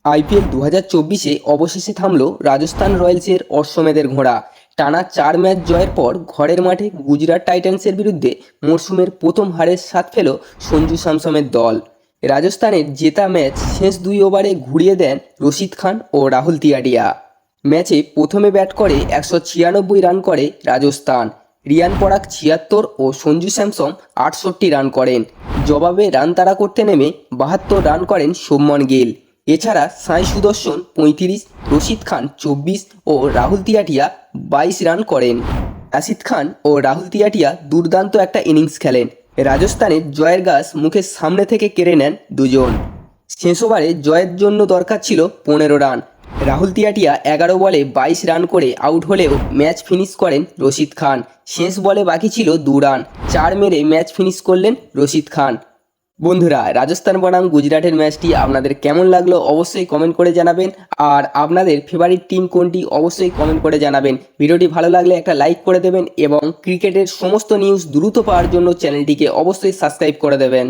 IPL 2024-এ অবশেষে থামল রাজস্থান রয়্যালসের অশ্বমেধের ঘোড়া। টানা 4 ম্যাচ জয়ের পর ঘরের মাঠে গুজরাট টাইটান্সের বিরুদ্ধে মরশুমের প্রথম হারের স্বাদ পেল সঞ্জু স্যামসনের দল। রাজস্থানের জেতা ম্যাচ শেষ 2 ওভারে ঘুরিয়ে দেন রশিদ খান ও রাহুল তিয়াটিয়া। ম্যাচে প্রথমে ব্যাট করে 196 রান করে রাজস্থান। রিয়ান পরাগ 76 ও সঞ্জু স্যামসন 68 রান করেন। জবাবে রান তাড়া করতে নেমে 72 রান করেন শুভমন গিল। এছাড়া সাই সুদর্শন 35, রশিদ খান 24 ও রাহুল তিয়াটিয়া 22 রান করেন। রাশিদ খান ও রাহুল তিয়াটিয়া দুর্দান্ত একটা ইনিংস খেলেন। রাজস্থানের জয়ের গাছ মুখের সামনে থেকে কেড়ে নেন দুজন। শেষ ওভারে জয়ের জন্য দরকার ছিল 15 রান। রাহুল তিয়াটিয়া 11 বলে 22 রান করে আউট হলেও ম্যাচ ফিনিশ করেন রশিদ খান। শেষ বলে বাকি ছিল 2 রান, 4 মেরে ম্যাচ ফিনিশ করলেন রশিদ খান। বন্ধুরা, রাজস্থান বনাম গুজরাটের ম্যাচটি আপনাদের কেমন লাগলো অবশ্যই কমেন্ট করে জানাবেন। আর আপনাদের ফেভারিট টিম কোনটি অবশ্যই কমেন্ট করে জানাবেন। ভিডিওটি ভালো লাগলে একটা লাইক করে দেবেন এবং ক্রিকেটের সমস্ত নিউজ দ্রুত পাওয়ার জন্য চ্যানেলটিকে অবশ্যই সাবস্ক্রাইব করে দেবেন।